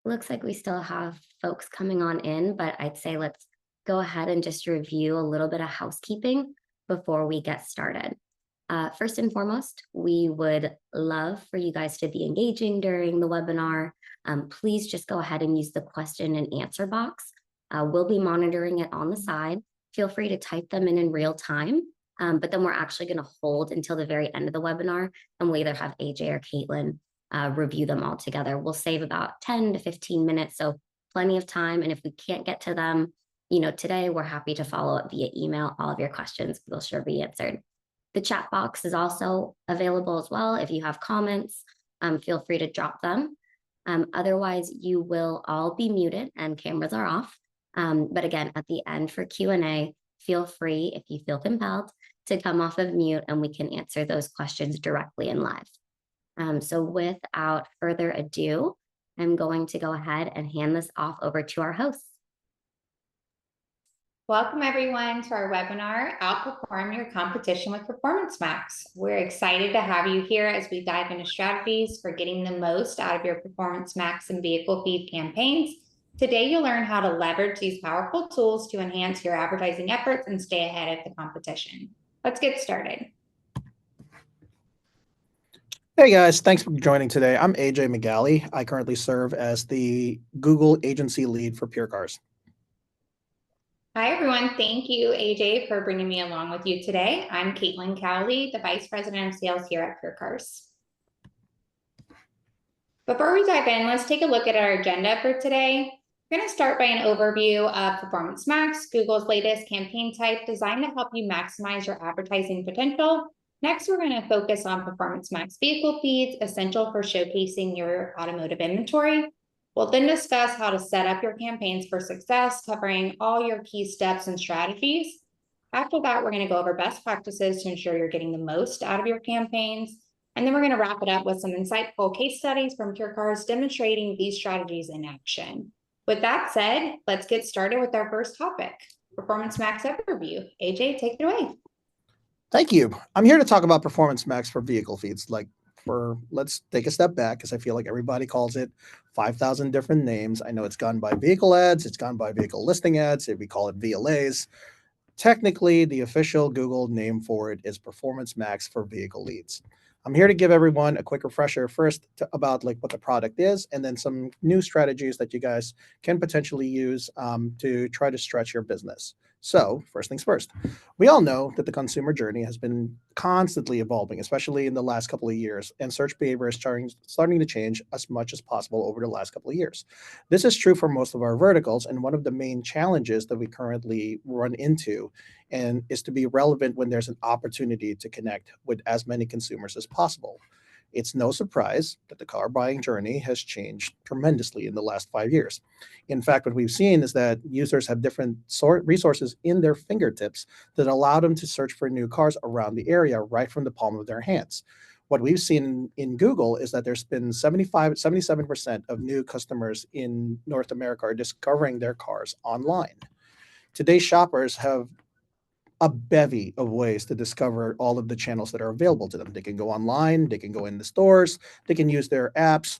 Looks like we still have folks coming on in, but I'd say let's go ahead and just review a little bit of housekeeping before we get started. First and foremost, we would love for you guys to be engaging during the webinar. Please just go ahead and use the question and answer box. We'll be monitoring it on the side. Feel free to type them in real time, but then we're actually going to hold until the very end of the webinar, and we'll either have AJ or Caitlin review them all together. We'll save about 10 to 15 minutes, so plenty of time. And if we can't get to them, today, we're happy to follow up via email. All of your questions will sure be answered. The chat box is also available as well. If you have comments, feel free to drop them. Otherwise, you will all be muted and cameras are off. But again, at the end for Q&A, feel free, if you feel compelled, to come off of mute and we can answer those questions directly and live. So without further ado, I'm going to go ahead and hand this off over to our hosts. Welcome everyone to our webinar, Outperform Your Competition with Performance Max. We're excited to have you here as we dive into strategies for getting the most out of your Performance Max and vehicle feed campaigns. Today, you'll learn how to leverage these powerful tools to enhance your advertising efforts and stay ahead of the competition. Let's get started. Hey guys, thanks for joining today. I'm AJ McGalley. I currently serve as the Google agency lead for PureCars. Hi, everyone. Thank you, AJ, for bringing me along with you today. I'm Caitlin Cowley, the Vice President of Sales here at PureCars. Before we dive in, let's take a look at our agenda for today. We're going to start by an overview of Performance Max, Google's latest campaign type designed to help you maximize your advertising potential. Next, we're going to focus on Performance Max vehicle feeds, essential for showcasing your automotive inventory. We'll then discuss how to set up your campaigns for success, covering all your key steps and strategies. After that, we're going to go over best practices to ensure you're getting the most out of your campaigns. And then we're going to wrap it up with some insightful case studies from PureCars demonstrating these strategies in action. With that said, let's get started with our first topic, Performance Max overview. AJ, take it away. Thank you. I'm here to talk about Performance Max for vehicle feeds. Let's take a step back because I feel like everybody calls it 5,000 different names. I know it's gone by vehicle ads, it's gone by vehicle listing ads, if we call it VLAs. Technically, the official Google name for it is Performance Max for vehicle leads. I'm here to give everyone a quick refresher first about what the product is, and then some new strategies that you guys can potentially use to try to stretch your business. So first things first, we all know that the consumer journey has been constantly evolving, especially in the last couple of years, and search behavior is starting to change as much as possible over the last couple of years. This is true for most of our verticals, and one of the main challenges that we currently run into and is to be relevant when there's an opportunity to connect with as many consumers as possible. It's no surprise that the car buying journey has changed tremendously in the last 5 years. In fact, what we've seen is that users have different resources in their fingertips that allow them to search for new cars around the area right from the palm of their hands. What we've seen in Google is that there's been 77% of new customers in North America are discovering their cars online. Today's shoppers have a bevy of ways to discover all of the channels that are available to them. They can go online, they can go in the stores, they can use their apps.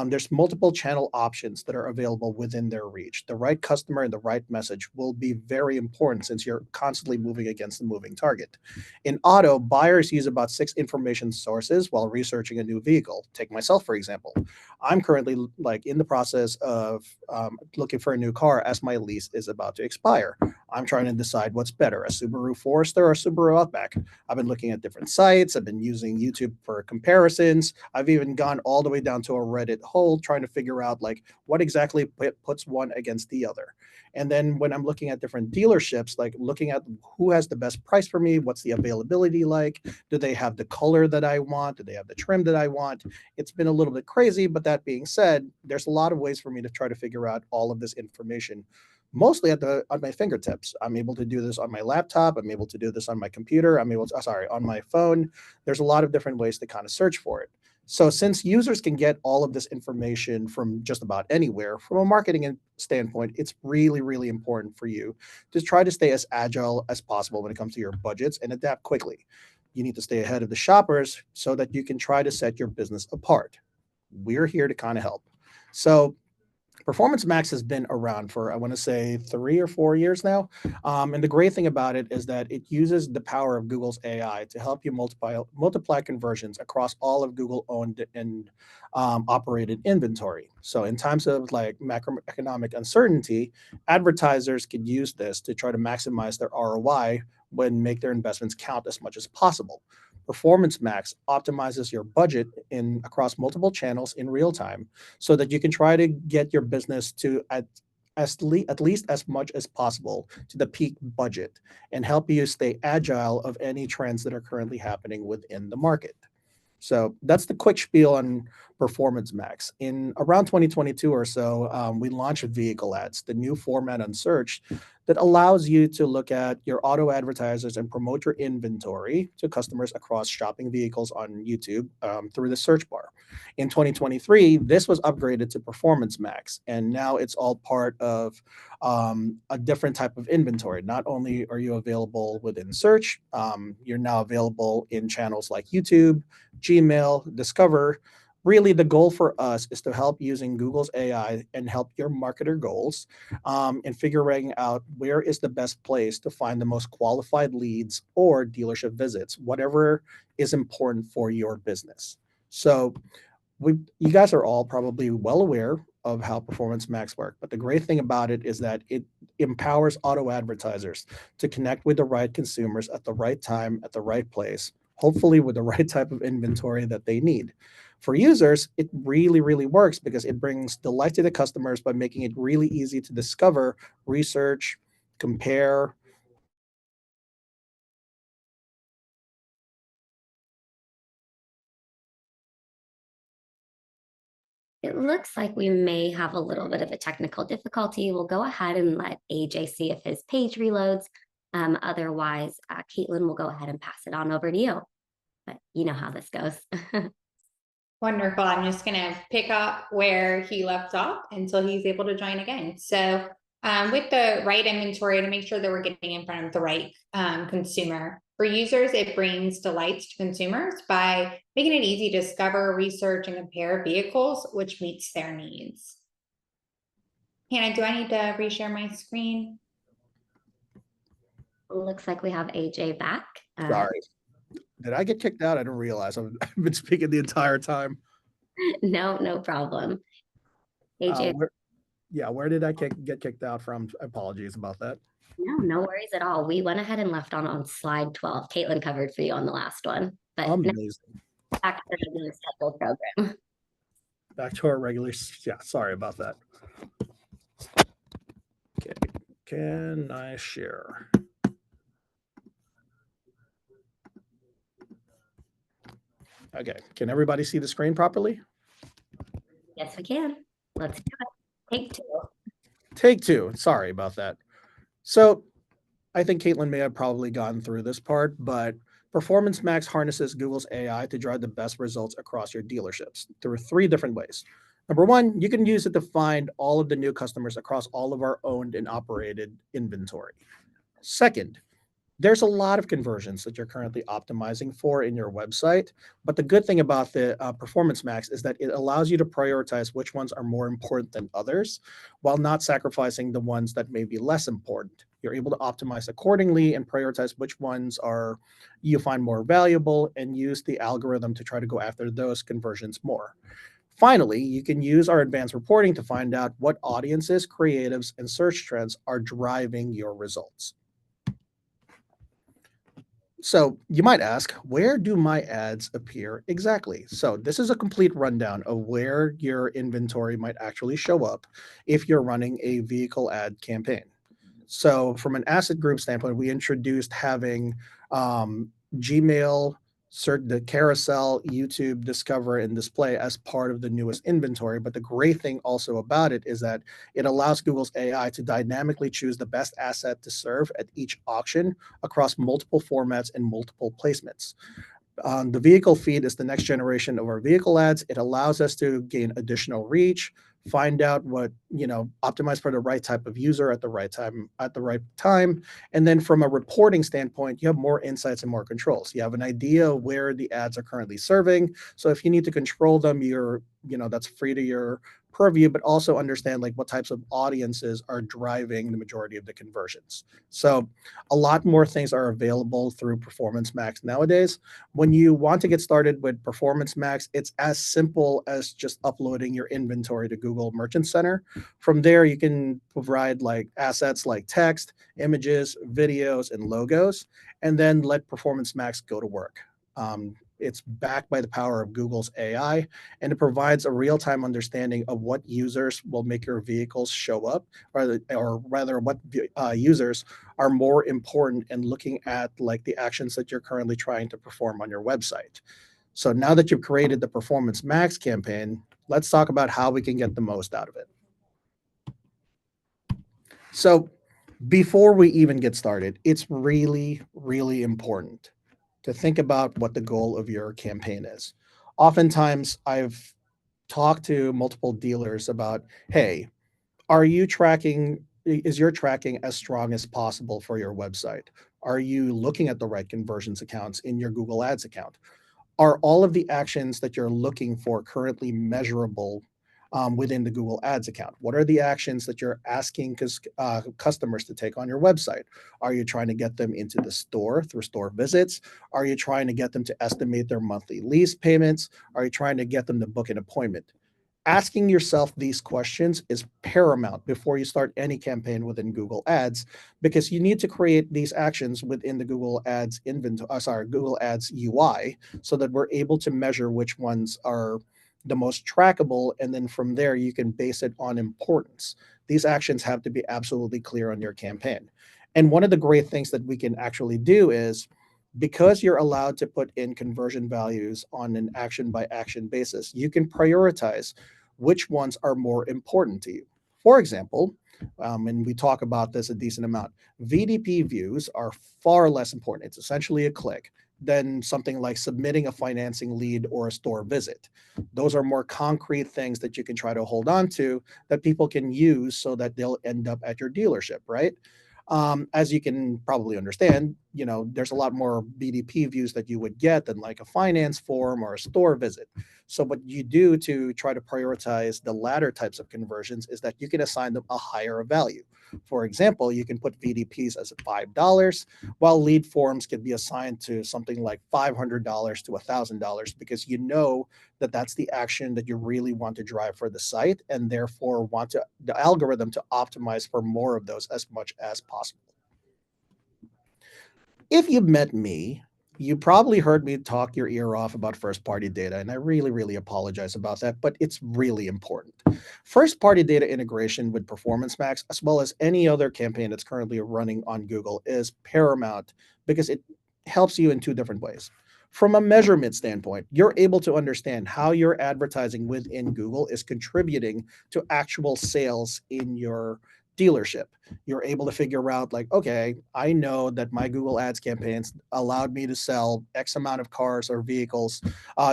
There's multiple channel options that are available within their reach. The right customer and the right message will be very important since you're constantly moving against the moving target. In auto, buyers use about 6 information sources while researching a new vehicle. Take myself, for example. I'm currently in the process of looking for a new car as my lease is about to expire. I'm trying to decide what's better, a Subaru Forester or a Subaru Outback. I've been looking at different sites. I've been using YouTube for comparisons. I've even gone all the way down to a Reddit hole trying to figure out what exactly puts one against the other. And then when I'm looking at different dealerships, looking at who has the best price for me, what's the availability like? Do they have the color that I want? Do they have the trim that I want? It's been a little bit crazy, but that being said, there's a lot of ways for me to try to figure out all of this information mostly at my fingertips. I'm able to do this on my laptop. I'm able to do this on my computer. On my phone. There's a lot of different ways to kind of search for it. So since users can get all of this information from just about anywhere, from a marketing standpoint, it's really, really important for you to try to stay as agile as possible when it comes to your budgets and adapt quickly. You need to stay ahead of the shoppers so that you can try to set your business apart. We're here to kind of help. So Performance Max has been around for, I want to say, 3 or 4 years now. And the great thing about it is that it uses the power of Google's AI to help you multiply conversions across all of Google owned and operated inventory. So in times of like macroeconomic uncertainty, advertisers could use this to try to maximize their ROI when make their investments count as much as possible. Performance Max optimizes your budget in across multiple channels in real time so that you can try to get your business to at least as much as possible to the peak budget and help you stay agile of any trends that are currently happening within the market. So that's the quick spiel on Performance Max. In around 2022 or so, we launched vehicle ads, the new format on search that allows you to look at your auto advertisers and promote your inventory to customers across shopping vehicles on YouTube through the search bar. In 2023, this was upgraded to Performance Max, and now it's all part of a different type of inventory. Not only are you available within search, you're now available in channels like YouTube, Gmail, Discover. Really, the goal for us is to help using Google's AI and help your marketer goals in figuring out where is the best place to find the most qualified leads or dealership visits, whatever is important for your business. So you guys are all probably well aware of how Performance Max work, but the great thing about it is that it empowers auto advertisers to connect with the right consumers at the right time, at the right place, hopefully with the right type of inventory that they need. For users, it really, really works because it brings delight to the customers by making it really easy to discover, research, compare. It looks like we may have a little bit of a technical difficulty. We'll go ahead and let AJ see if his page reloads. Otherwise, Caitlin will go ahead and pass it on over to you. But you know how this goes. Wonderful. I'm just gonna pick up where he left off until he's able to join again. So with the right inventory to make sure that we're getting in front of the right consumer. For users, it brings delights to consumers by making it easy to discover, research, and compare vehicles, which meets their needs. Hannah, do I need to reshare my screen? Looks like we have AJ back. Sorry. Did I get kicked out? I didn't realize. I've been speaking the entire time. No problem. AJ, Where did I get kicked out from? Apologies about that. no worries at all. We went ahead and left on slide 12. Caitlin covered for you on the last one. But now Amazing. back to the regular scheduled program. Back to our regular. Yeah, sorry about that. Okay, can I share? Okay, can everybody see the screen properly? Yes, we can. Let's do it. Take two. Take two. Sorry about that. So I think Caitlin may have probably gone through this part, but Performance Max harnesses Google's AI to drive the best results across your dealerships through 3 different ways. Number one, you can use it to find all of the new customers across all of our owned and operated inventory. Second, there's a lot of conversions that you're currently optimizing for in your website. But the good thing about the Performance Max is that it allows you to prioritize which ones are more important than others while not sacrificing the ones that may be less important. You're able to optimize accordingly and prioritize which ones are you find more valuable and use the algorithm to try to go after those conversions more. Finally, you can use our advanced reporting to find out what audiences, creatives, and search trends are driving your results. So you might ask, where do my ads appear exactly? So this is a complete rundown of where your inventory might actually show up if you're running a vehicle ad campaign. So from an asset group standpoint, we introduced having Gmail, the carousel, YouTube, Discover, and Display as part of the newest inventory. But the great thing also about it is that it allows Google's AI to dynamically choose the best asset to serve at each auction across multiple formats and multiple placements. The vehicle feed is the next generation of our vehicle ads. It allows us to gain additional reach, find out what, optimize for the right type of user at the right time. And then from a reporting standpoint, you have more insights and more controls. You have an idea of where the ads are currently serving. So if you need to control them, you're that's free to your purview, but also understand like what types of audiences are driving the majority of the conversions. So a lot more things are available through Performance Max nowadays. When you want to get started with Performance Max, it's as simple as just uploading your inventory to Google Merchant Center. From there, you can provide like assets like text, images, videos, and logos, and then let Performance Max go to work. It's backed by the power of Google's AI, and it provides a real-time understanding of what users will make your vehicles show up, or rather what users are more important in looking at like the actions that you're currently trying to perform on your website. So now that you've created the Performance Max campaign, let's talk about how we can get the most out of it. So before we even get started, it's really, really important to think about what the goal of your campaign is. Oftentimes, I've talked to multiple dealers about, hey, is your tracking as strong as possible for your website? Are you looking at the right conversions accounts in your Google Ads account? Are all of the actions that you're looking for currently measurable within the Google Ads account? What are the actions that you're asking customers to take on your website? Are you trying to get them into the store through store visits? Are you trying to get them to estimate their monthly lease payments? Are you trying to get them to book an appointment? Asking yourself these questions is paramount before you start any campaign within Google Ads, because you need to create these actions within the Google Ads Google Ads UI, so that we're able to measure which ones are the most trackable, and then from there you can base it on importance. These actions have to be absolutely clear on your campaign. And one of the great things that we can actually do is, because you're allowed to put in conversion values on an action by action basis, you can prioritize which ones are more important to you. For example, and we talk about this a decent amount, VDP views are far less important. It's essentially a click than something like submitting a financing lead or a store visit. Those are more concrete things that you can try to hold on to, that people can use so that they'll end up at your dealership, right? As you can probably understand, there's a lot more BDP views that you would get than like a finance form or a store visit. So what you do to try to prioritize the latter types of conversions is that you can assign them a higher value. For example, you can put VDPs as $5, while lead forms can be assigned to something like $500 to $1,000, because you know that that's the action that you really want to drive for the site, and therefore want the algorithm to optimize for more of those as much as possible. If you've met me, you probably heard me talk your ear off about first-party data, and I really, really apologize about that, but it's really important. First-party data integration with Performance Max, as well as any other campaign that's currently running on Google, is paramount, because it helps you in two different ways. From a measurement standpoint, you're able to understand how your advertising within Google is contributing to actual sales in your dealership. You're able to figure out like, okay, I know that my Google Ads campaigns allowed me to sell X amount of cars or vehicles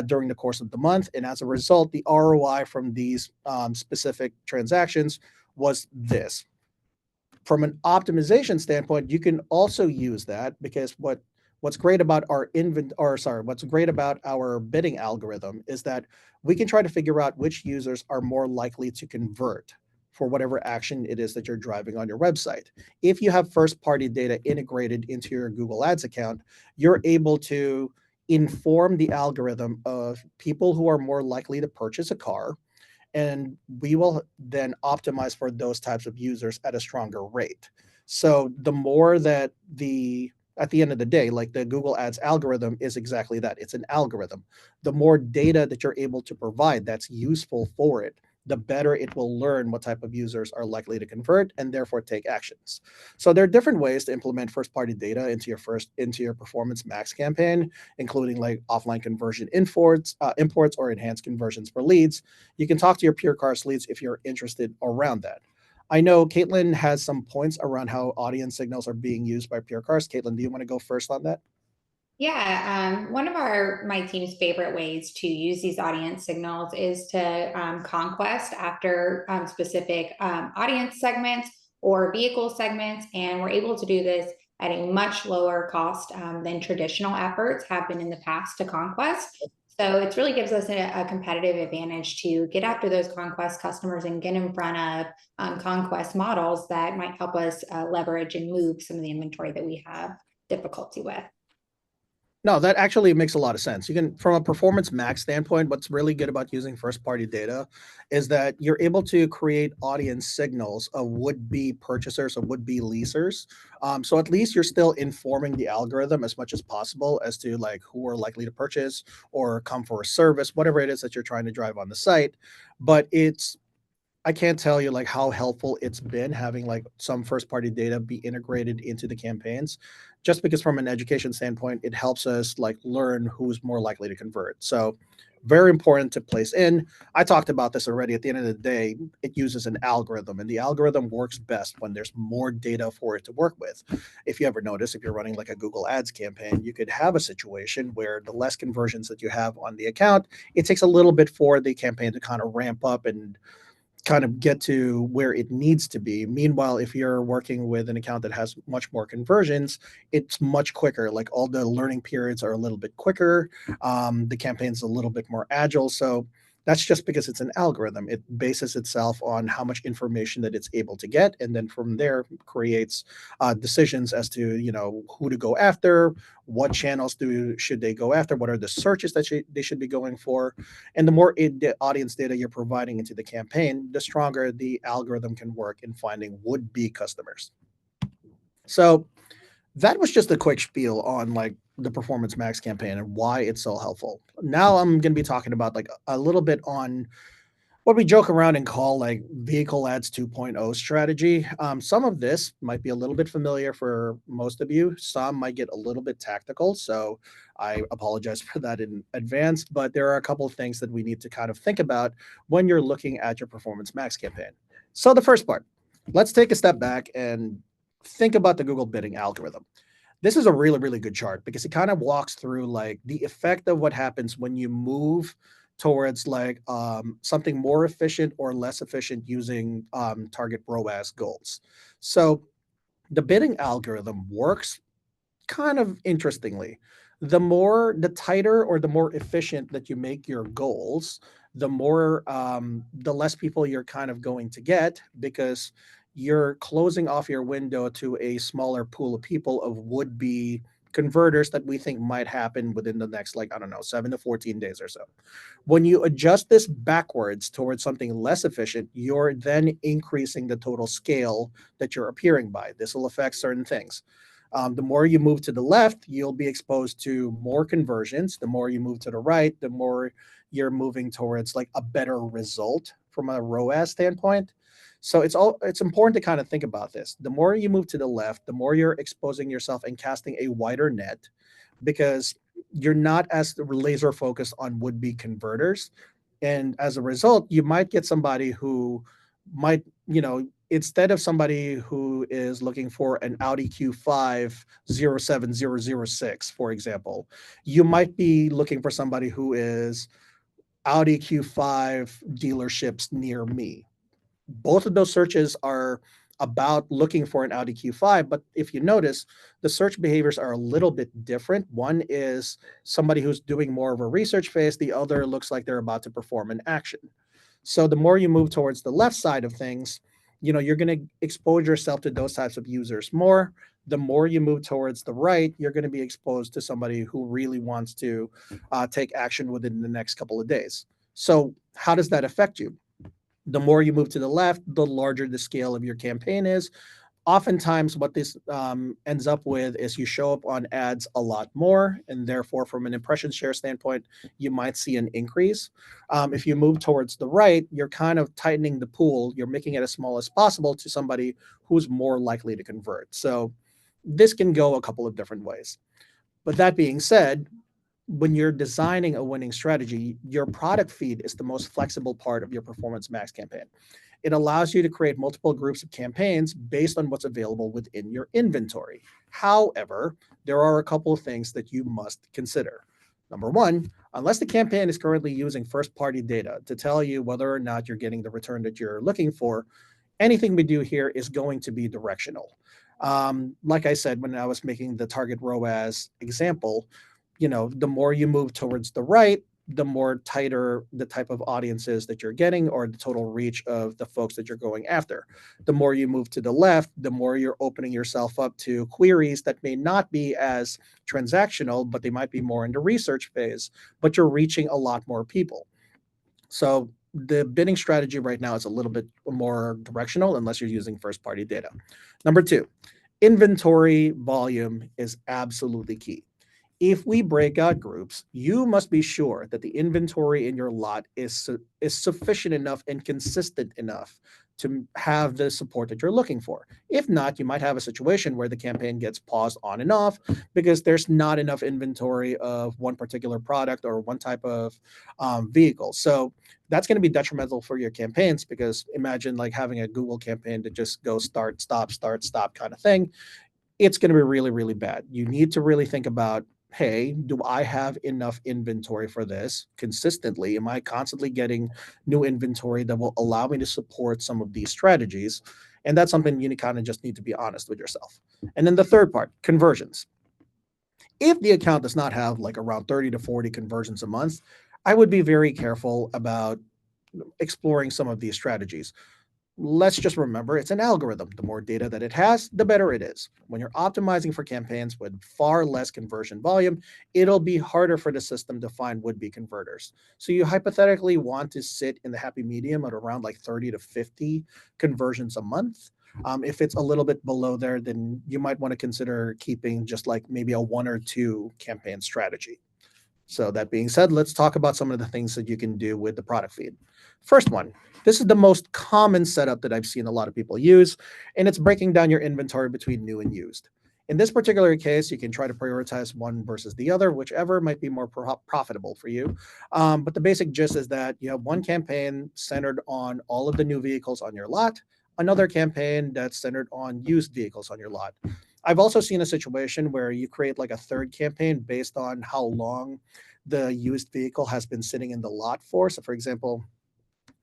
during the course of the month. And as a result, the ROI from these specific transactions was this. From an optimization standpoint, you can also use that, because what's great about what's great about our bidding algorithm is that we can try to figure out which users are more likely to convert for whatever action it is that you're driving on your website. If you have first-party data integrated into your Google Ads account, you're able to inform the algorithm of people who are more likely to purchase a car, and we will then optimize for those types of users at a stronger rate. So the more that at the end of the day, like the Google Ads algorithm is exactly that. It's an algorithm. The more data that you're able to provide that's useful for it, the better it will learn what type of users are likely to convert and therefore take actions. So there are different ways to implement first-party data into your Performance Max campaign, including like offline conversion imports or enhanced conversions for leads. You can talk to your PureCars leads if you're interested around that. I know Caitlin has some points around how audience signals are being used by PureCars. Caitlin, do you want to go first on that? Yeah, one of my team's favorite ways to use these audience signals is to conquest after specific audience segments or vehicle segments, and we're able to do this at a much lower cost than traditional efforts have been in the past to conquest. So it really gives us a competitive advantage to get after those conquest customers and get in front of conquest models that might help us leverage and move some of the inventory that we have difficulty with. No, that actually makes a lot of sense. You can, from a performance max standpoint, what's really good about using first party data is that you're able to create audience signals of would be purchasers, of would be leasers. So at least you're still informing the algorithm as much as possible as to like who are likely to purchase or come for a service, whatever it is that you're trying to drive on the site. But I can't tell you like how helpful it's been having like some first party data be integrated into the campaigns, just because from an education standpoint, it helps us like learn who's more likely to convert. So very important to place in. I talked about this already. At the end of the day, it uses an algorithm, and the algorithm works best when there's more data for it to work with. If you ever notice, if you're running like a Google Ads campaign, you could have a situation where the less conversions that you have on the account, it takes a little bit for the campaign to kind of ramp up and kind of get to where it needs to be. Meanwhile, if you're working with an account that has much more conversions, it's much quicker. Like all the learning periods are a little bit quicker. The campaign's a little bit more agile. So that's just because it's an algorithm. It bases itself on how much information that it's able to get, and then from there creates decisions as to who to go after, what channels should they go after, what are the searches that they should be going for, and the more the audience data you're providing into the campaign, the stronger the algorithm can work in finding would-be customers. So that was just a quick spiel on like the Performance Max campaign and why it's so helpful. Now I'm going to be talking about like a little bit on what we joke around and call like vehicle ads 2.0 strategy. Some of this might be a little bit familiar for most of you. Some might get a little bit tactical. So I apologize for that in advance, but there are a couple of things that we need to kind of think about when you're looking at your Performance Max campaign. So the first part, let's take a step back and think about the Google bidding algorithm. This is a really, really good chart because it kind of walks through like the effect of what happens when you move towards like something more efficient or less efficient using target ROAS goals. So the bidding algorithm works kind of interestingly. The tighter or the more efficient that you make your goals, the less people you're kind of going to get, because you're closing off your window to a smaller pool of people of would-be converters that we think might happen within the next, like, I don't know, 7 to 14 days or so. When you adjust this backwards towards something less efficient, you're then increasing the total scale that you're appearing by. This will affect certain things. The more you move to the left, you'll be exposed to more conversions. The more you move to the right, the more you're moving towards like a better result from a ROAS standpoint. So it's important to kind of think about this. The more you move to the left, the more you're exposing yourself and casting a wider net, because you're not as laser focused on would-be converters. And as a result, you might get somebody who might, instead of somebody who is looking for an Audi Q5 07006, for example, you might be looking for somebody who is Audi Q5 dealerships near me. Both of those searches are about looking for an Audi Q5, but if you notice, the search behaviors are a little bit different. One is somebody who's doing more of a research phase. The other looks like they're about to perform an action. So the more you move towards the left side of things, you're going to expose yourself to those types of users more. The more you move towards the right, you're going to be exposed to somebody who really wants to take action within the next couple of days. So how does that affect you? The more you move to the left, the larger the scale of your campaign is. Oftentimes, what this ends up with is you show up on ads a lot more, and therefore, from an impression share standpoint, you might see an increase. If you move towards the right, you're kind of tightening the pool. You're making it as small as possible to somebody who's more likely to convert. So this can go a couple of different ways. But that being said, when you're designing a winning strategy, your product feed is the most flexible part of your Performance Max campaign. It allows you to create multiple groups of campaigns based on what's available within your inventory. However, there are a couple of things that you must consider. Number one, unless the campaign is currently using first-party data to tell you whether or not you're getting the return that you're looking for, anything we do here is going to be directional. Like I said, when I was making the target ROAS example, the more you move towards the right, the more tighter the type of audiences that you're getting or the total reach of the folks that you're going after. The more you move to the left, the more you're opening yourself up to queries that may not be as transactional, but they might be more in the research phase, but you're reaching a lot more people. So the bidding strategy right now is a little bit more directional unless you're using first party data. Number two, inventory volume is absolutely key. If we break out groups, you must be sure that the inventory in your lot is sufficient enough and consistent enough to have the support that you're looking for. If not, you might have a situation where the campaign gets paused on and off because there's not enough inventory of one particular product or one type of vehicle. So that's going to be detrimental for your campaigns, because imagine like having a Google campaign that just goes start, stop kind of thing. It's going to be really, really bad. You need to really think about, hey, do I have enough inventory for this consistently? Am I constantly getting new inventory that will allow me to support some of these strategies? And that's something you kind of just need to be honest with yourself. And then the third part, conversions. If the account does not have like around 30 to 40 conversions a month, I would be very careful about exploring some of these strategies. Let's just remember it's an algorithm. The more data that it has, the better it is. When you're optimizing for campaigns with far less conversion volume, it'll be harder for the system to find would-be converters. So you hypothetically want to sit in the happy medium at around like 30 to 50 conversions a month. If it's a little bit below there, then you might want to consider keeping just like maybe a 1 or 2 campaign strategy. So that being said, let's talk about some of the things that you can do with the product feed. First one, this is the most common setup that I've seen a lot of people use, and it's breaking down your inventory between new and used. In this particular case, you can try to prioritize one versus the other, whichever might be more profitable for you. But the basic gist is that you have one campaign centered on all of the new vehicles on your lot, another campaign that's centered on used vehicles on your lot. I've also seen a situation where you create like a third campaign based on how long the used vehicle has been sitting in the lot for. So, for example,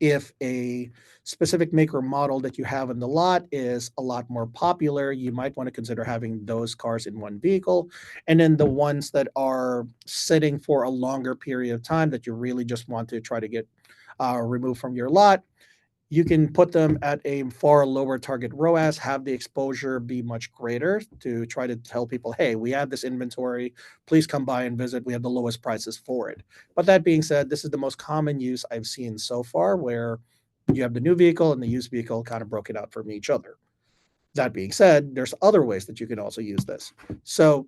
if a specific make or model that you have in the lot is a lot more popular, you might want to consider having those cars in one vehicle. And then the ones that are sitting for a longer period of time that you really just want to try to get removed from your lot, you can put them at a far lower target ROAS, have the exposure be much greater to try to tell people, hey, we have this inventory. Please come by and visit. We have the lowest prices for it. But that being said, this is the most common use I've seen so far, where you have the new vehicle and the used vehicle kind of broken out from each other. That being said, there's other ways that you can also use this. So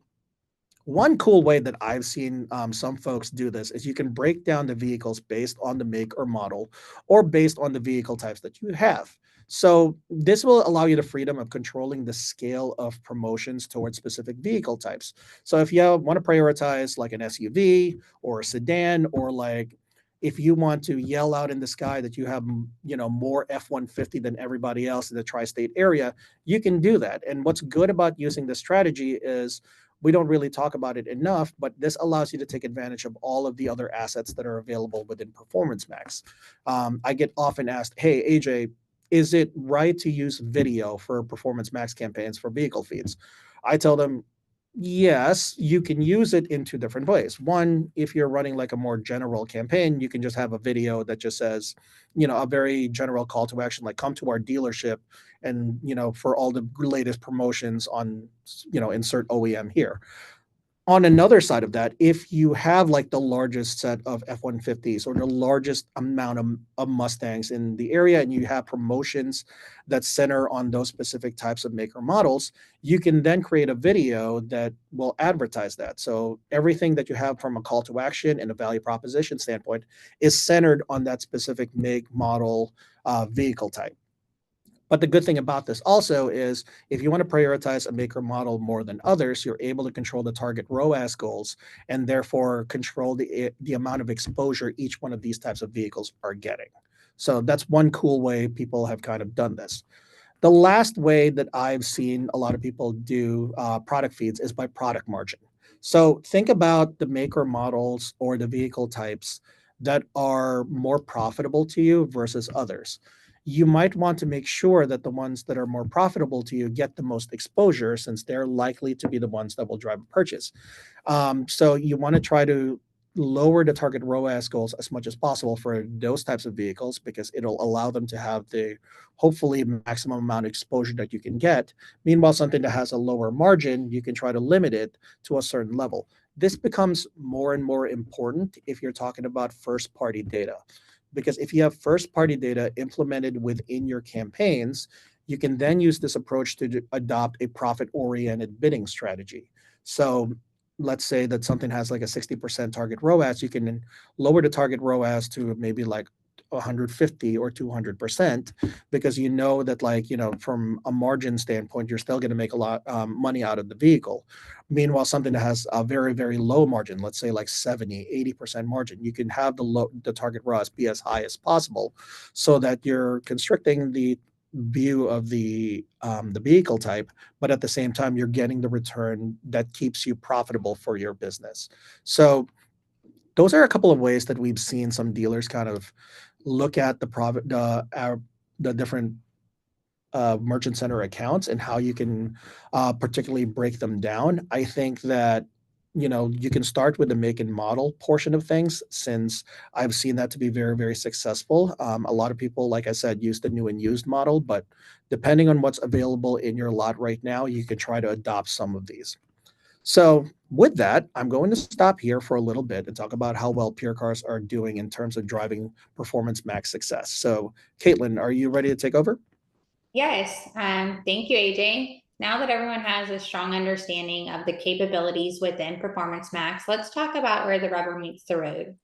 one cool way that I've seen some folks do this is you can break down the vehicles based on the make or model, or based on the vehicle types that you have. So this will allow you the freedom of controlling the scale of promotions towards specific vehicle types. So if you want to prioritize like an SUV or a sedan, or like if you want to yell out in the sky that you have more F-150 than everybody else in the tri-state area, you can do that. And what's good about using this strategy is we don't really talk about it enough, but this allows you to take advantage of all of the other assets that are available within Performance Max. I get often asked, hey, AJ, is it right to use video for Performance Max campaigns for vehicle feeds? I tell them, yes, you can use it in 2 different ways. One, if you're running like a more general campaign, you can just have a video that just says, a very general call to action, like come to our dealership and, for all the latest promotions on, insert OEM here. On another side of that, if you have like the largest set of F-150s or the largest amount of Mustangs in the area, and you have promotions that center on those specific types of maker models, you can then create a video that will advertise that. So everything that you have from a call to action and a value proposition standpoint is centered on that specific make, model, vehicle type. But the good thing about this also is if you want to prioritize a maker model more than others, you're able to control the target ROAS goals and therefore control the amount of exposure each one of these types of vehicles are getting. So that's one cool way people have kind of done this. The last way that I've seen a lot of people do product feeds is by product margin. So think about the maker models or the vehicle types that are more profitable to you versus others. You might want to make sure that the ones that are more profitable to you get the most exposure, since they're likely to be the ones that will drive a purchase. So you want to try to lower the target ROAS goals as much as possible for those types of vehicles because it'll allow them to have the hopefully maximum amount of exposure that you can get. Meanwhile, something that has a lower margin, you can try to limit it to a certain level. This becomes more and more important if you're talking about first party data. Because if you have first party data implemented within your campaigns, you can then use this approach to adopt a profit oriented bidding strategy. So let's say that something has like a 60% target ROAS, you can lower the target ROAS to maybe like 150 or 200% because you know that, like, you know, from a margin standpoint, you're still going to make a lot money out of the vehicle. Meanwhile, something that has a very, very low margin, let's say like 70-80% margin, you can have the target ROAS be as high as possible so that you're constricting the view of the vehicle type, but at the same time you're getting the return that keeps you profitable for your business. So those are a couple of ways that we've seen some dealers kind of look at the different merchant center accounts and how you can particularly break them down. I think that, you know, you can start with the make and model portion of things, since I've seen that to be very, very successful. A lot of people, like I said, use the new and used model, but depending on what's available in your lot right now, you can try to adopt some of these. So with that, I'm going to stop here for a little bit and talk about how well PureCars are doing in terms of driving Performance Max success. So Caitlin, are you ready to take over? Yes, thank you, AJ. Now that everyone has a strong understanding of the capabilities within Performance Max, let's talk about where the rubber meets the road.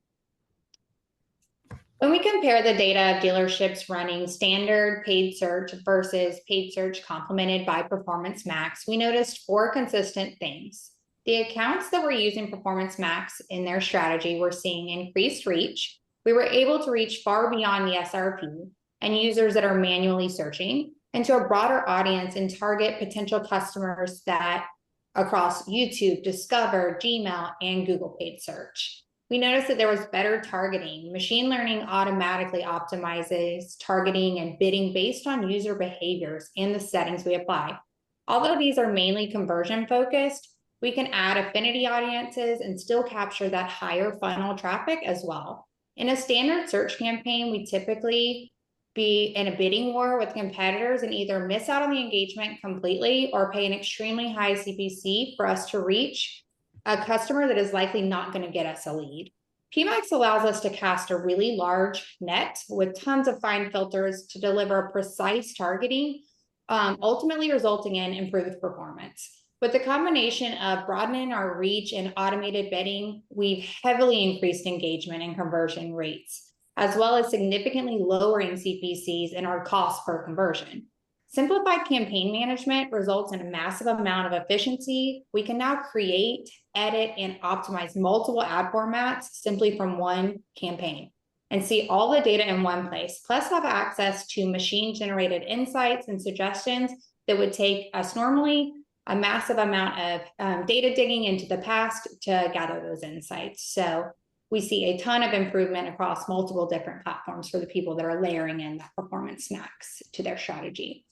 When we compare the data of dealerships running standard paid search versus paid search complemented by Performance Max, we noticed 4 consistent things. The accounts that were using Performance Max in their strategy were seeing increased reach. We were able to reach far beyond the SRP and users that are manually searching, and to a broader audience and target potential customers that across YouTube, Discover, Gmail, and Google paid search. We noticed that there was better targeting. Machine learning automatically optimizes targeting and bidding based on user behaviors and the settings we apply. Although these are mainly conversion focused, we can add affinity audiences and still capture that higher funnel traffic as well. In a standard search campaign, we typically be in a bidding war with competitors and either miss out on the engagement completely or pay an extremely high CPC for us to reach a customer that is likely not going to get us a lead. PMax allows us to cast a really large net with tons of fine filters to deliver precise targeting, ultimately resulting in improved performance. With the combination of broadening our reach and automated bidding, we've heavily increased engagement and conversion rates, as well as significantly lowering CPCs and our cost per conversion. Simplified campaign management results in a massive amount of efficiency. We can now create, edit, and optimize multiple ad formats simply from one campaign and see all the data in one place, plus have access to machine-generated insights and suggestions that would take us normally a massive amount of data digging into the past to gather those insights. So we see a ton of improvement across multiple different platforms for the people that are layering in that Performance Max to their strategy.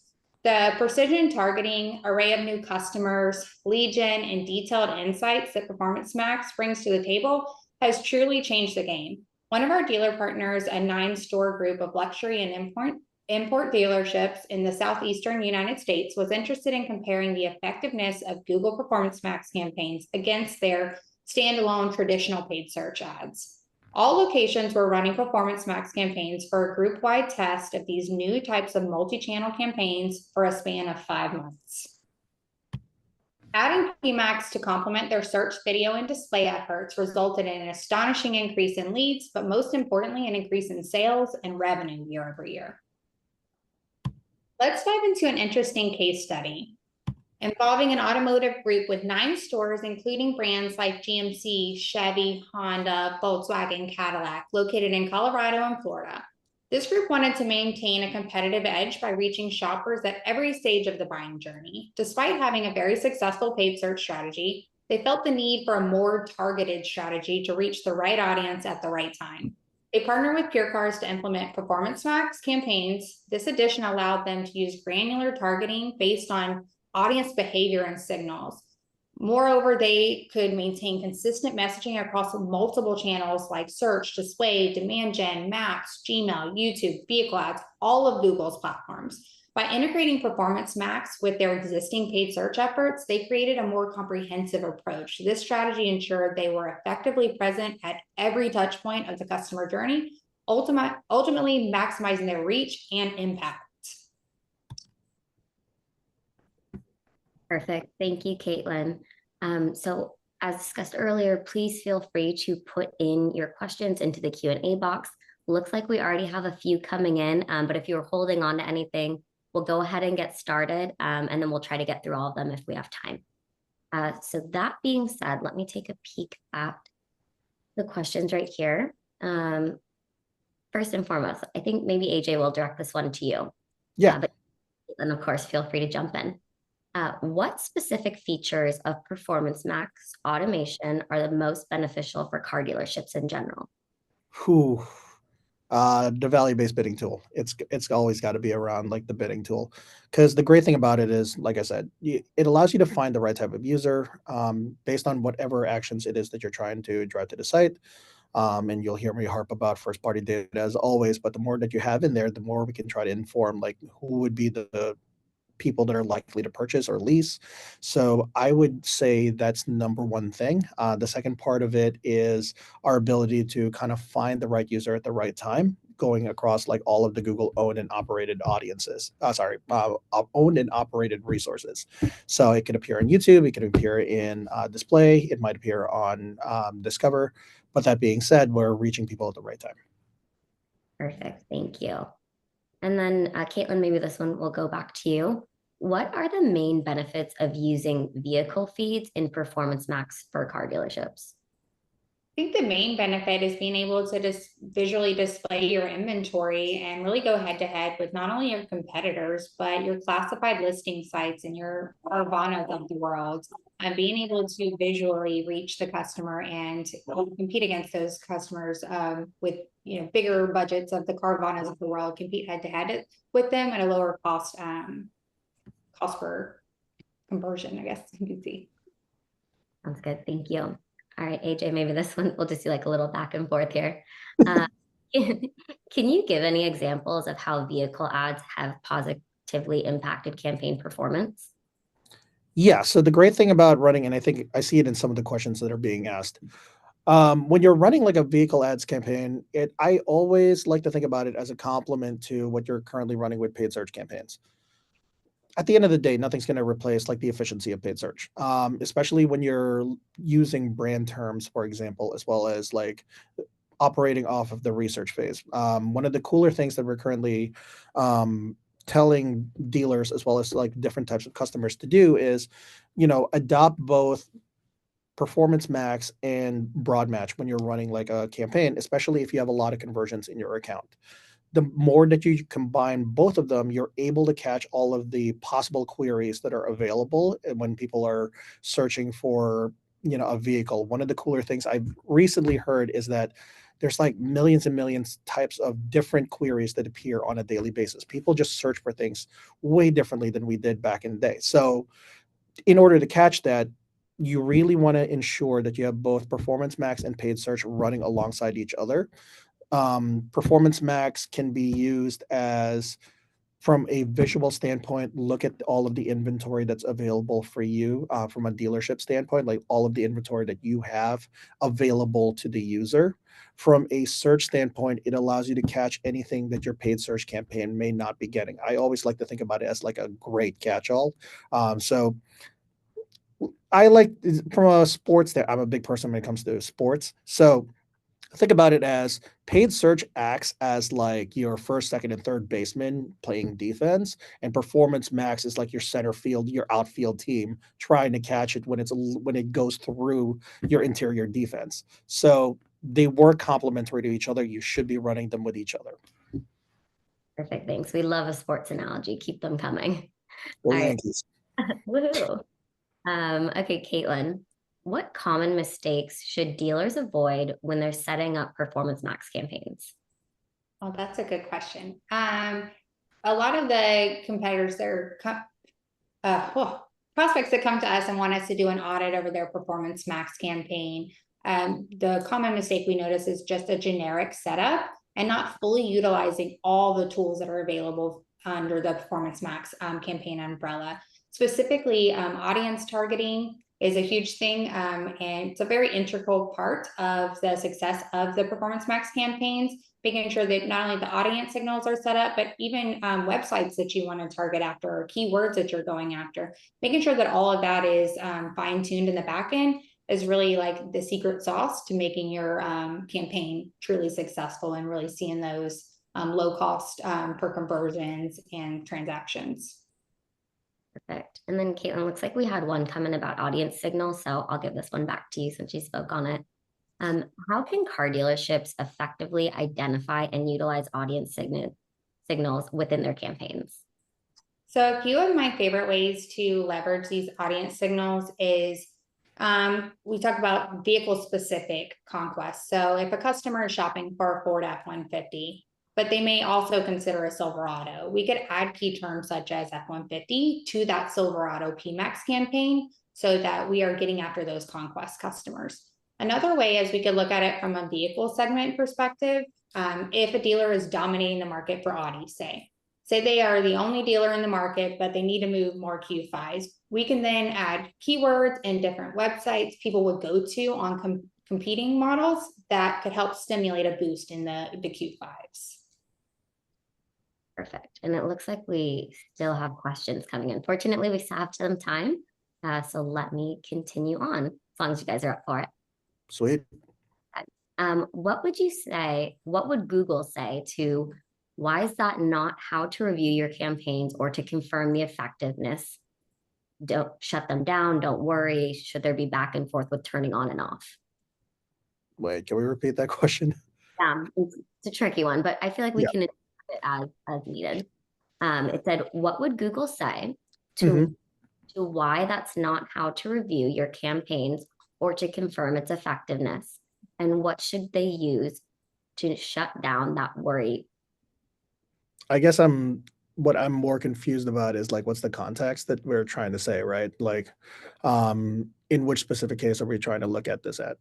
The precision targeting, array of new customers, lead gen, and detailed insights that Performance Max brings to the table has truly changed the game. One of our dealer partners, a 9-store group of luxury and import dealerships in the southeastern United States, was interested in comparing the effectiveness of Google Performance Max campaigns against their standalone traditional paid search ads. All locations were running Performance Max campaigns for a group-wide test of these new types of multi-channel campaigns for a span of 5 months. Adding PMax to complement their search, video, and display efforts resulted in an astonishing increase in leads, but most importantly, an increase in sales and revenue year over year. Let's dive into an interesting case study involving an automotive group with 9 stores, including brands like GMC, Chevy, Honda, Volkswagen, Cadillac, located in Colorado and Florida. This group wanted to maintain a competitive edge by reaching shoppers at every stage of the buying journey. Despite having a very successful paid search strategy, they felt the need for a more targeted strategy to reach the right audience at the right time. They partnered with PureCars to implement Performance Max campaigns. This addition allowed them to use granular targeting based on audience behavior and signals. Moreover, they could maintain consistent messaging across multiple channels like search, display, demand gen, maps, Gmail, YouTube, vehicle ads, all of Google's platforms. By integrating Performance Max with their existing paid search efforts, they created a more comprehensive approach. This strategy ensured they were effectively present at every touch point of the customer journey, ultimately maximizing their reach and impact. Perfect. Thank you, Caitlin. So as discussed earlier, please feel free to put in your questions into the Q&A box. Looks like we already have a few coming in, but if you're holding on to anything, we'll go ahead and get started, and then we'll try to get through all of them if we have time. So that being said, let me take a peek at the questions right here. First and foremost, I think maybe AJ will direct this one to you. Yeah. But then of course, feel free to jump in. What specific features of Performance Max automation are the most beneficial for car dealerships in general? Whew. The value-based bidding tool. It's always got to be around, like the bidding tool, because the great thing about it is, like I said, it allows you to find the right type of user based on whatever actions it is that you're trying to drive to the site. And you'll hear me harp about first-party data as always, but the more that you have in there, the more we can try to inform like who would be the people that are likely to purchase or lease. So I would say that's number one thing. The second part of it is our ability to kind of find the right user at the right time, going across like all of the Google owned and operated audiences. Owned and operated resources. So it could appear on YouTube, it could appear in display, it might appear on Discover. But that being said, we're reaching people at the right time. Perfect. Thank you. And then Caitlin, maybe this one will go back to you. What are the main benefits of using vehicle feeds in Performance Max for car dealerships? I think the main benefit is being able to just visually display your inventory and really go head to head with not only your competitors, but your classified listing sites and your Carvanas of the world, and being able to visually reach the customer and compete against those customers with bigger budgets of the Carvanas of the world, compete head to head with them at a lower cost per conversion, I guess you can see. Sounds good. Thank you. All right, AJ, maybe this one, we'll just do like a little back and forth here. Can you give any examples of how vehicle ads have positively impacted campaign performance? Yeah, so the great thing about running, and I think I see it in some of the questions that are being asked, when you're running like a vehicle ads campaign, I always like to think about it as a complement to what you're currently running with paid search campaigns. At the end of the day, nothing's going to replace like the efficiency of paid search, especially when you're using brand terms, for example, as well as like operating off of the research phase. One of the cooler things that we're currently telling dealers as well as like different types of customers to do is, adopt both Performance Max and Broad Match when you're running like a campaign, especially if you have a lot of conversions in your account. The more that you combine both of them, you're able to catch all of the possible queries that are available when people are searching for, a vehicle. One of the cooler things I've recently heard is that there's like millions and millions types of different queries that appear on a daily basis. People just search for things way differently than we did back in the day. So in order to catch that, you really want to ensure that you have both Performance Max and paid search running alongside each other. Performance Max can be used as, from a visual standpoint, look at all of the inventory that's available for you from a dealership standpoint, like all of the inventory that you have available to the user. From a search standpoint, it allows you to catch anything that your paid search campaign may not be getting. I always like to think about it as like a great catch-all. So I like, from a sports, I'm a big person when it comes to sports. So think about it as paid search acts as like your first, second, and third baseman playing defense, and Performance Max is like your center field, your outfield team trying to catch it when it goes through your interior defense. So they work complementary to each other. You should be running them with each other. Perfect. Thanks. We love a sports analogy. Keep them coming. Or All right. Yankees. Woohoo. Okay, Caitlin, what common mistakes should dealers avoid when they're setting up Performance Max campaigns? Oh, that's a good question. A lot of the competitors, prospects that come to us and want us to do an audit over their Performance Max campaign, the common mistake we notice is just a generic setup and not fully utilizing all the tools that are available under the Performance Max campaign umbrella. Specifically, audience targeting is a huge thing, and it's a very integral part of the success of the Performance Max campaigns, making sure that not only the audience signals are set up, but even websites that you want to target after, or keywords that you're going after, making sure that all of that is fine-tuned in the back end is really like the secret sauce to making your campaign truly successful and really seeing those low cost per conversions and transactions. Perfect. And then Caitlin, looks like we had one comment about audience signals, so I'll give this one back to you since you spoke on it. How can car dealerships effectively identify and utilize audience signals within their campaigns? So a few of my favorite ways to leverage these audience signals is we talk about vehicle specific conquest. So if a customer is shopping for a Ford F-150, but they may also consider a Silverado, we could add key terms such as F-150 to that Silverado PMAX campaign so that we are getting after those conquest customers. Another way is we could look at it from a vehicle segment perspective. If a dealer is dominating the market for Audi, say they are the only dealer in the market, but they need to move more Q5s. We can then add keywords and different websites people would go to on competing models that could help stimulate a boost in the Q5s. Perfect. And it looks like we still have questions coming in. Fortunately, we still have some time. So let me continue on as long as you guys are up for it. Sweet. What would Google say to why is that not how to review your campaigns or to confirm the effectiveness? Don't shut them down. Don't worry. Should there be back and forth with turning on and off? Wait, can we repeat that question? It's a tricky one, but I feel like we can it as needed. It said, what would Google say to why that's not how to review your campaigns or to confirm its effectiveness? And what should they use to shut down that worry? I guess what I'm more confused about is like, what's the context that we're trying to say, right? Like, in which specific case are we trying to look at this at?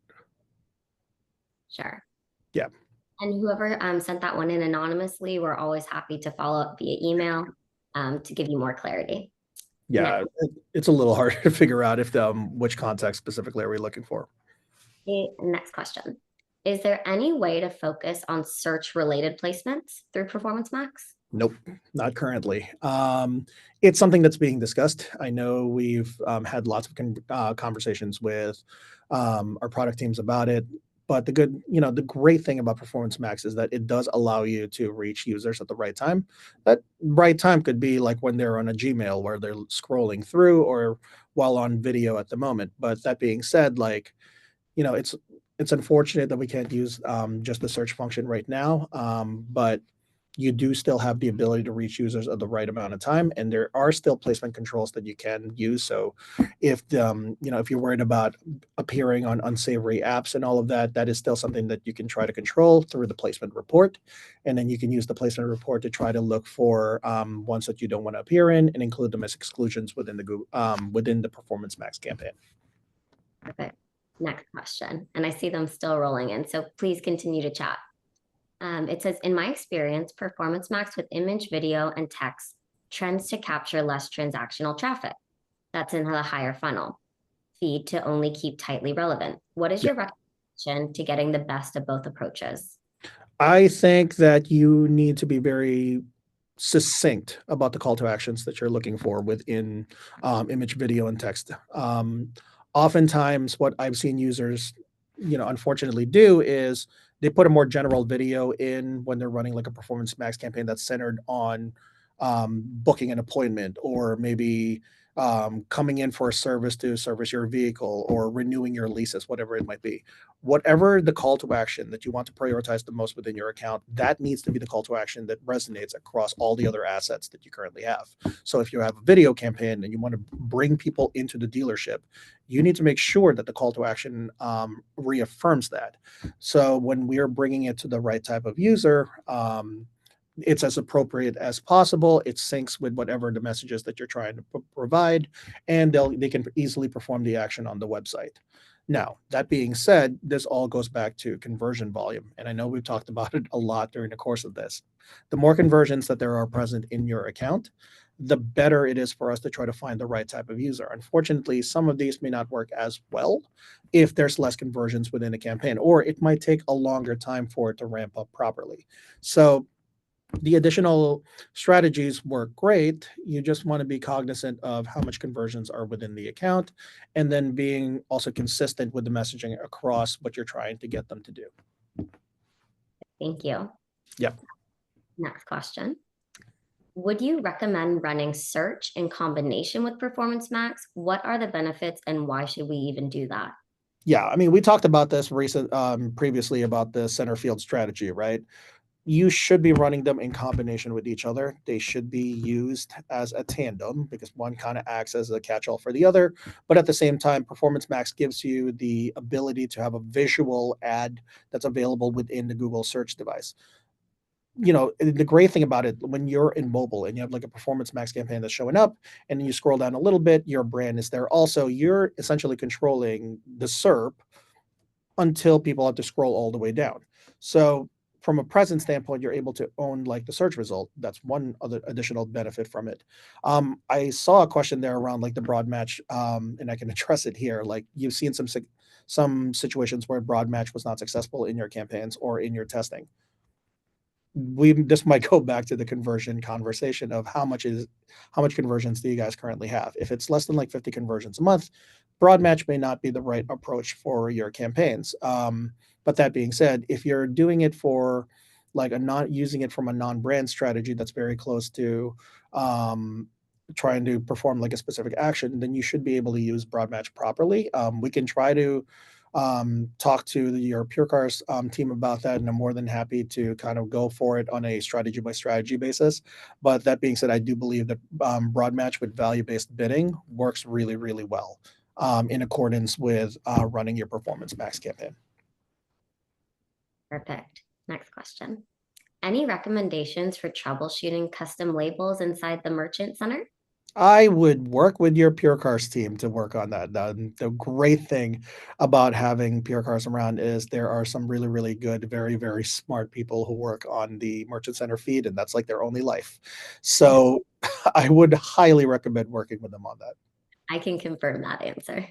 Sure. Yeah. And whoever sent that one in anonymously, we're always happy to follow up via email to give you more clarity. Yeah, it's a little harder to figure out if which context specifically are we looking for. Okay, next question. Is there any way to focus on search-related placements through Performance Max? Nope, not currently. It's something that's being discussed. I know we've had lots of conversations with our product teams about it. But the great thing about Performance Max is that it does allow you to reach users at the right time. That right time could be like when they're on a Gmail where they're scrolling through or while on video at the moment. But that being said, like, it's unfortunate that we can't use just the search function right now. But you do still have the ability to reach users at the right amount of time, and there are still placement controls that you can use. So if if you're worried about appearing on unsavory apps and all of that, that is still something that you can try to control through the placement report. And then you can use the placement report to try to look for ones that you don't want to appear in and include them as exclusions within the Performance Max campaign. Perfect. Next question. And I see them still rolling in, so please continue to chat. It says, in my experience, Performance Max with image, video, and text trends to capture less transactional traffic. That's in the higher funnel feed to only keep tightly relevant. What is your recommendation to getting the best of both approaches? I think that you need to be very succinct about the call to actions that you're looking for within image, video, and text. Oftentimes, what I've seen users, unfortunately do is they put a more general video in when they're running like a Performance Max campaign that's centered on booking an appointment or maybe coming in for a service to service your vehicle or renewing your leases, whatever it might be. Whatever the call to action that you want to prioritize the most within your account, that needs to be the call to action that resonates across all the other assets that you currently have. So if you have a video campaign and you want to bring people into the dealership, you need to make sure that the call to action reaffirms that. So when we are bringing it to the right type of user, it's as appropriate as possible. It syncs with whatever the messages that you're trying to provide, and they can easily perform the action on the website. Now, that being said, this all goes back to conversion volume. And I know we've talked about it a lot during the course of this. The more conversions that there are present in your account, the better it is for us to try to find the right type of user. Unfortunately, some of these may not work as well if there's less conversions within a campaign, or it might take a longer time for it to ramp up properly. So the additional strategies work great. You just want to be cognizant of how much conversions are within the account, and then being also consistent with the messaging across what you're trying to get them to do. Thank you. Yep. Next question. Would you recommend running search in combination with Performance Max? What are the benefits and why should we even do that? Yeah, I mean, we talked about this previously about the center field strategy, right? You should be running them in combination with each other. They should be used as a tandem because one kind of acts as a catch-all for the other. But at the same time, Performance Max gives you the ability to have a visual ad that's available within the Google search device. You know, the great thing about it, when you're in mobile and you have like a Performance Max campaign that's showing up and you scroll down a little bit, your brand is there. Also, you're essentially controlling the SERP until people have to scroll all the way down. So from a present standpoint, you're able to own like the search result. That's one other additional benefit from it. I saw a question there around like the broad match, and I can address it here. Like you've seen some situations where broad match was not successful in your campaigns or in your testing. This might go back to the conversion conversation of how much conversions do you guys currently have? If it's less than like 50 conversions a month, broad match may not be the right approach for your campaigns. But that being said, if you're doing it for like using it from a non-brand strategy that's very close to trying to perform like a specific action, then you should be able to use broad match properly. We can try to talk to your PureCars team about that, and I'm more than happy to kind of go for it on a strategy by strategy basis. But that being said, I do believe that broad match with value-based bidding works really, really well in accordance with running your Performance Max campaign. Perfect. Next question. Any recommendations for troubleshooting custom labels inside the Merchant Center? I would work with your PureCars team to work on that. The great thing about having PureCars around is there are some really, really good, very, very smart people who work on the Merchant Center feed, and that's like their only life. So I would highly recommend working with them on that. I can confirm that answer.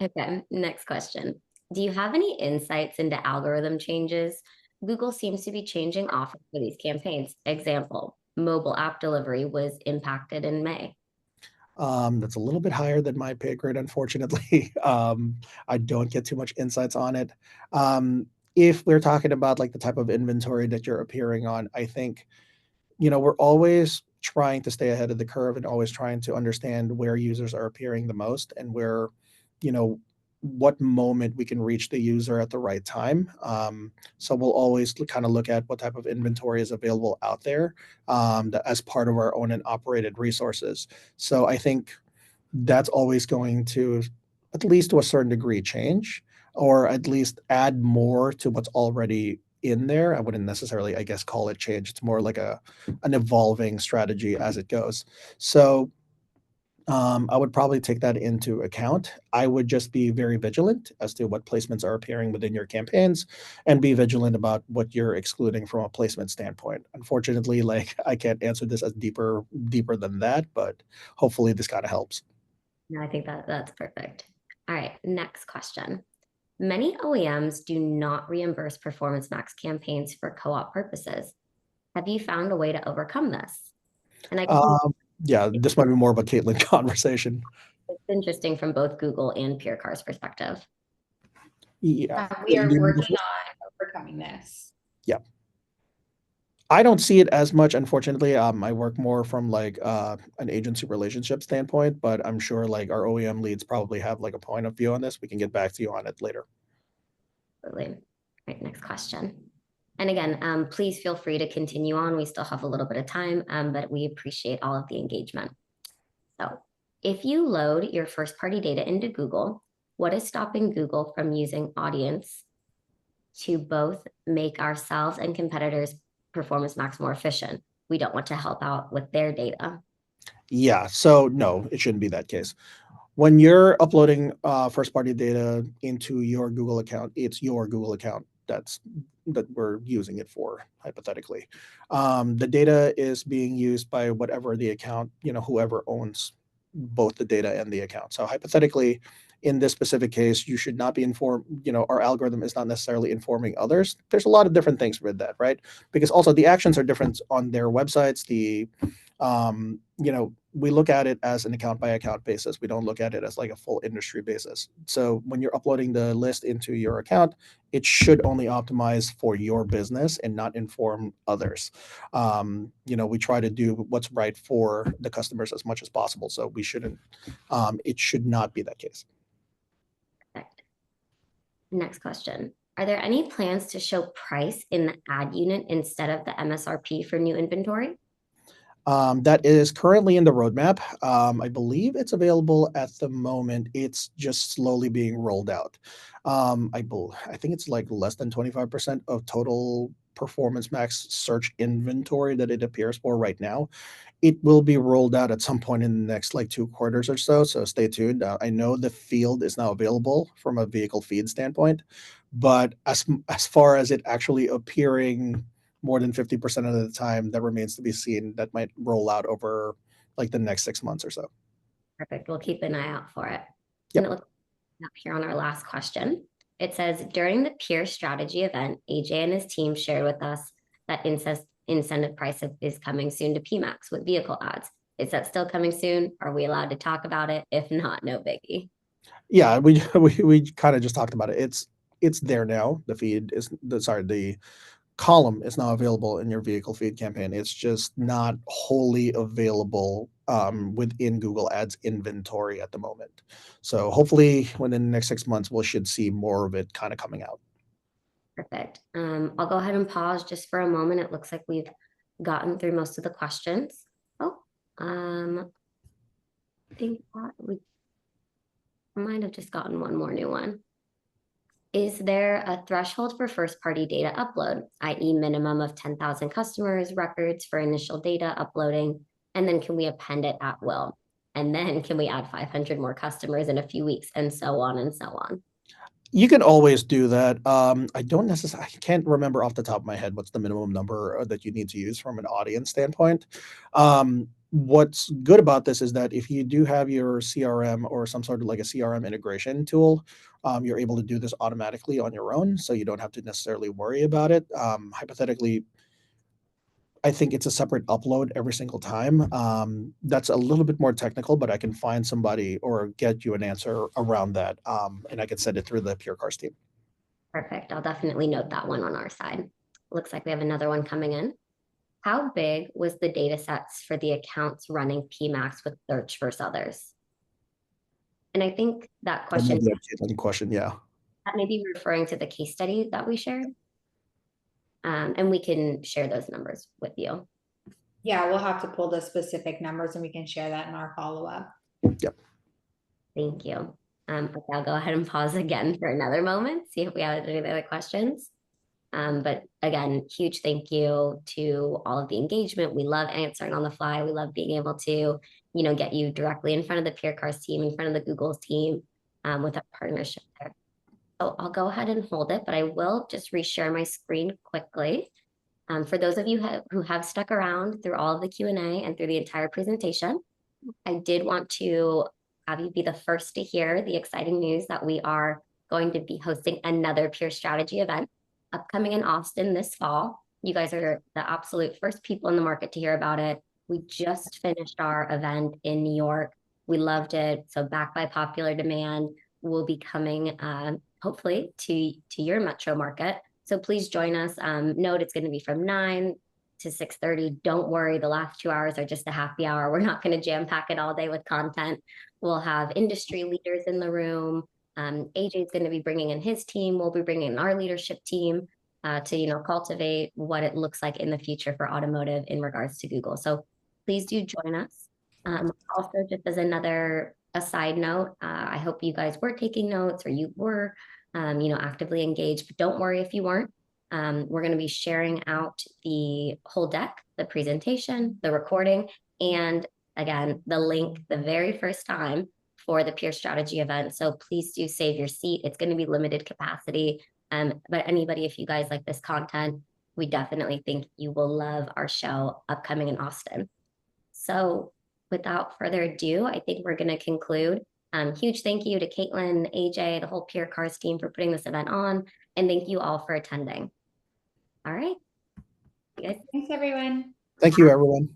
Okay, next question. Do you have any insights into algorithm changes? Google seems to be changing offers for these campaigns. Example, mobile app delivery was impacted in May. That's a little bit higher than my pay grade, unfortunately. I don't get too much insights on it. If we're talking about like the type of inventory that you're appearing on, I think, we're always trying to stay ahead of the curve and always trying to understand where users are appearing the most and where, what moment we can reach the user at the right time. So we'll always kind of look at what type of inventory is available out there as part of our own and operated resources. So I think that's always going to, at least to a certain degree, change, or at least add more to what's already in there. I wouldn't necessarily, I guess, call it change. It's more like an evolving strategy as it goes. So I would probably take that into account. I would just be very vigilant as to what placements are appearing within your campaigns and be vigilant about what you're excluding from a placement standpoint. Unfortunately, like I can't answer this as deeper than that, but hopefully this kind of helps. No, I think that's perfect. All right, next question. Many OEMs do not reimburse Performance Max campaigns for co-op purposes. Have you found a way to overcome this? And Yeah, this might be more of a Caitlin conversation. It's interesting from both Google and PureCar's perspective. Yeah. We are working on overcoming this. Yeah. I don't see it as much, unfortunately. I work more from like an agency relationship standpoint, but I'm sure like our OEM leads probably have like a point of view on this. We can get back to you on it later. Absolutely. All right, next question. And again, please feel free to continue on. We still have a little bit of time, but we appreciate all of the engagement. So if you load your first party data into Google, what is stopping Google from using audience to both make ourselves and competitors Performance Max more efficient. We don't want to help out with their data. Yeah, so no, it shouldn't be that case. When you're uploading first party data into your Google account, it's your Google account that we're using it for, hypothetically. The data is being used by whatever the account, whoever owns both the data and the account. So hypothetically, in this specific case, you should not be informed, our algorithm is not necessarily informing others. There's a lot of different things with that, right? Because also the actions are different on their websites. We look at it as an account by account basis. We don't look at it as like a full industry basis. So when you're uploading the list into your account, it should only optimize for your business and not inform others. We try to do what's right for the customers as much as possible. So we shouldn't, it should not be that case. Perfect. Next question. Are there any plans to show price in the ad unit instead of the MSRP for new inventory? That is currently in the roadmap. I believe it's available at the moment. It's just slowly being rolled out. I think it's like less than 25% of total Performance Max search inventory that it appears for right now. It will be rolled out at some point in the next like 2 quarters or so. So stay tuned. I know the field is now available from a vehicle feed standpoint, but as far as it actually appearing more than 50% of the time, that remains to be seen. That might roll out over like the next 6 months or so. Perfect. We'll keep an eye out for it. Yep. And it looks up here on our last question. It says, during the peer strategy event, AJ and his team shared with us that incentive price is coming soon to PMax with vehicle ads. Is that still coming soon? Are we allowed to talk about it? If not, no biggie. Yeah, we kind of just talked about it. It's there now. The column is now available in your vehicle feed campaign. It's just not wholly available within Google Ads inventory at the moment. So hopefully within the next 6 months, we should see more of it kind of coming out. Perfect. I'll go ahead and pause just for a moment. It looks like we've gotten through most of the questions. I think that we might have just gotten one more new one. Is there a threshold for first-party data upload, i.e. minimum of 10,000 customers, records for initial data uploading, and then can we append it at will? And then can we add 500 more customers in a few weeks, and so on and so on? You can always do that. I can't remember off the top of my head what's the minimum number that you need to use from an audience standpoint. What's good about this is that if you do have your CRM or some sort of like a CRM integration tool, you're able to do this automatically on your own, so you don't have to necessarily worry about it. Hypothetically, I think it's a separate upload every single time. That's a little bit more technical, but I can find somebody or get you an answer around that, and I can send it through the PureCars team. Perfect. I'll definitely note that one on our side. Looks like we have another one coming in. How big was the data sets for the accounts running PMax with search versus others? And I think that question, Yeah. that may be referring to the case study that we shared. And we can share those numbers with you. Yeah, we'll have to pull the specific numbers and we can share that in our follow-up. Yep. Thank you. Okay, I'll go ahead and pause again for another moment, see if we have any other questions. But again, huge thank you to all of the engagement. We love answering on the fly. We love being able to, get you directly in front of the PureCars team, in front of the Google's team, with a partnership there. So I'll go ahead and hold it, but I will just reshare my screen quickly. For those of you who have stuck around through all of the Q&A and through the entire presentation, I did want to have you be the first to hear the exciting news that we are going to be hosting another Peer Strategy event upcoming in Austin this fall. You guys are the absolute first people in the market to hear about it. We just finished our event in New York. We loved it. So backed by popular demand, we'll be coming hopefully to your metro market. So please join us. Note it's going to be from 9 to 6:30. Don't worry, the last 2 hours are just a happy hour. We're not going to jam pack it all day with content. We'll have industry leaders in the room. AJ is going to be bringing in his team. We'll be bringing in our leadership team to cultivate what it looks like in the future for automotive in regards to Google. So please do join us. Also, just as a side note, I hope you guys were taking notes or you were actively engaged, but don't worry if you weren't. We're going to be sharing out the whole deck, the presentation, the recording, and again, the link the very first time for the peer strategy event. So please do save your seat. It's going to be limited capacity. But anybody, if you guys like this content, we definitely think you will love our show upcoming in Austin. So without further ado, I think we're going to conclude. Huge thank you to Caitlin, AJ, the whole Peer Cars team for putting this event on, and thank you all for attending. All right. You guys. Thanks, everyone. Thank you, everyone.